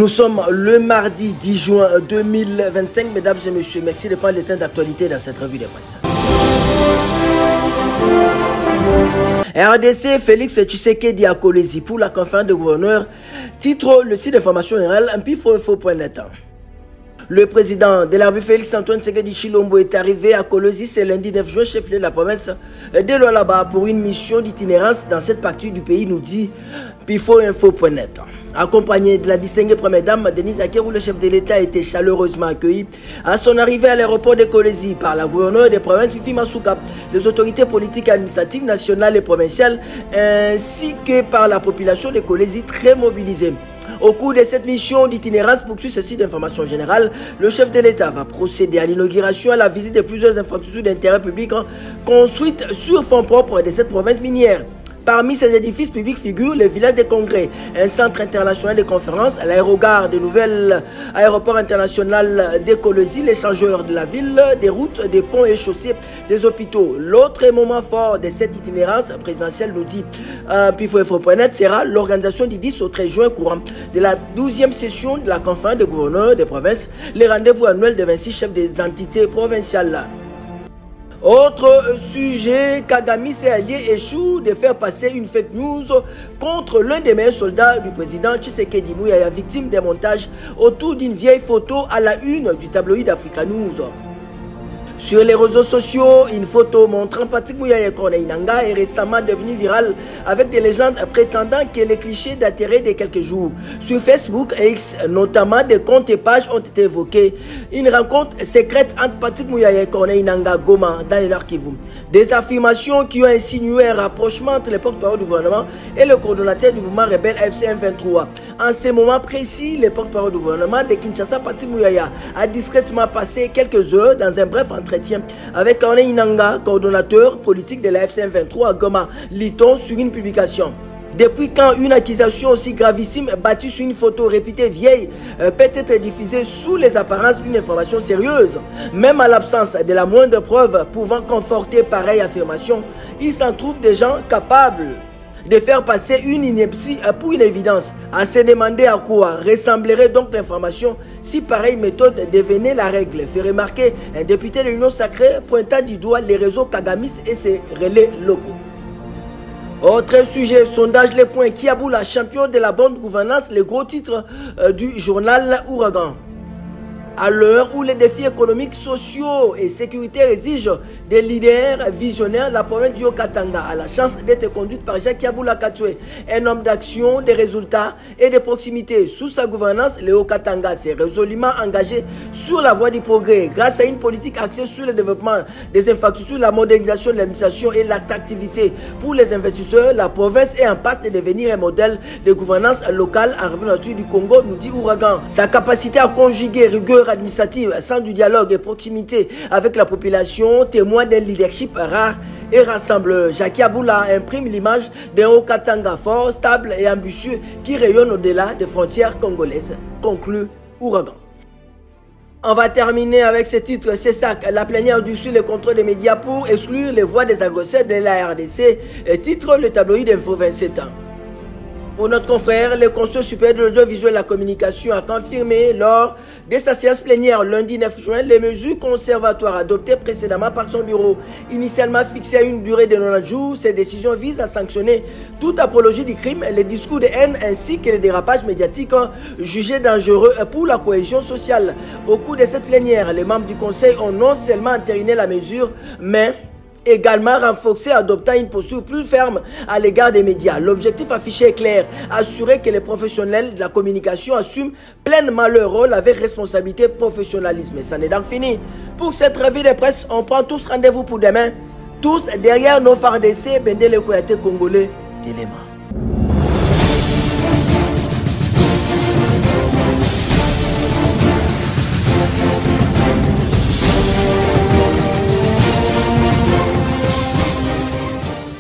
Nous sommes le mardi 10 juin 2025. Mesdames et messieurs, merci de prendre le temps d'actualité dans cette revue de presse. RDC, Félix Tshisekedi à Kolwezi pour la conférence de gouverneurs. Titre, le site d'information générale, info.net. Le président de la République, Félix Antoine Tshisekedi Tshilombo, est arrivé à Kolwezi ce lundi 9 juin, chef-lieu de la province de Lualaba, pour une mission d'itinérance dans cette partie du pays, nous dit info.net. Accompagné de la distinguée première dame Denise Akerou, le chef de l'État a été chaleureusement accueilli à son arrivée à l'aéroport de Kolwezi par la gouverneure des provinces Fifi Masuka, les autorités politiques et administratives nationales et provinciales, ainsi que par la population de Kolwezi très mobilisée. Au cours de cette mission d'itinérance, poursuit ce site d'information générale, le chef de l'État va procéder à l'inauguration et à la visite de plusieurs infrastructures d'intérêt public construites sur fonds propres de cette province minière. Parmi ces édifices publics figurent le village des congrès, un centre international de conférences, l'aérogare de nouvel aéroport international de Kolwezi, l'échangeur de la ville, des routes, des ponts et chaussées, des hôpitaux. L'autre moment fort de cette itinérance présidentielle, nous dit info.net, sera l'organisation du 10 au 13 juin courant de la 12e session de la conférence des gouverneurs des provinces, les rendez-vous annuels des 26 chefs des entités provinciales. Autre sujet, Kagame s'est allié échoue de faire passer une fake news contre l'un des meilleurs soldats du président Tshisekedi Mouyaya, victime des montages autour d'une vieille photo à la une du tabloïd Africa News. Sur les réseaux sociaux, une photo montrant Patrick Mouyaya Corneille-Nangaa est récemment devenue virale avec des légendes prétendant que les clichés dateraient de quelques jours. Sur Facebook et X, notamment, des comptes et pages ont été évoqués. Une rencontre secrète entre Patrick Mouyaya Corneille-Nangaa Goma dans le Nord Kivu. Des affirmations qui ont insinué un rapprochement entre les porte-parole du gouvernement et le coordonnateur du mouvement rebelle AFC M23. En ce moment précis, le porte-parole du gouvernement de Kinshasa, Patrick Mouyaya, a discrètement passé quelques heures dans un bref entretien avec Corneille-Nangaa, coordonnateur politique de la AFC M23 à Goma, lit-on sur une publication. Depuis quand une accusation aussi gravissime battue sur une photo réputée vieille peut être diffusée sous les apparences d'une information sérieuse? Même à l'absence de la moindre preuve pouvant conforter pareille affirmation, il s'en trouve des gens capables de faire passer une ineptie pour une évidence. À se demander à quoi ressemblerait donc l'information si pareille méthode devenait la règle, fait remarquer un député de l'Union sacrée pointant du doigt les réseaux kagamistes et ses relais locaux. Autre sujet, sondage Les Points, Kiaboula, champion de la bonne gouvernance, le gros titre du journal Ouragan. À l'heure où les défis économiques, sociaux et sécuritaires exigent des leaders visionnaires, la province du Haut-Katanga a la chance d'être conduite par Jacques Kiaboula Katoué, un homme d'action, de résultats et de proximité. Sous sa gouvernance, le Haut-Katanga s'est résolument engagé sur la voie du progrès grâce à une politique axée sur le développement des infrastructures, la modernisation de l'administration et l'attractivité pour les investisseurs. La province est en passe de devenir un modèle de gouvernance locale en République du Congo, nous dit Ouragan. Sa capacité à conjuguer rigueur administrative, sans du dialogue et proximité avec la population, témoin d'un leadership rare et rassembleur. Jacques Kiaboula imprime l'image d'un Haut-Katanga fort, stable et ambitieux qui rayonne au-delà des frontières congolaises, conclut Ouragan. On va terminer avec ce titre, c'est ça, la plénière du sur le contrôle des médias pour exclure les voix des agresseurs de la RDC, titre le tabloïd Info 27 ans. Pour notre confrère, le Conseil supérieur de l'audiovisuel et la communication a confirmé lors de sa séance plénière lundi 9 juin les mesures conservatoires adoptées précédemment par son bureau. Initialement fixées à une durée de 90 jours, ces décisions visent à sanctionner toute apologie du crime, les discours de haine ainsi que les dérapages médiatiques jugés dangereux pour la cohésion sociale. Au cours de cette plénière, les membres du Conseil ont non seulement entériné la mesure, mais également renforcé, adoptant une posture plus ferme à l'égard des médias. L'objectif affiché est clair, assurer que les professionnels de la communication assument pleinement leur rôle avec responsabilité et professionnalisme. Et ça n'est donc fini. Pour cette revue de presse, on prend tous rendez-vous pour demain. Tous derrière nos phares d'essai, Bendele Koyate congolais, Téléma.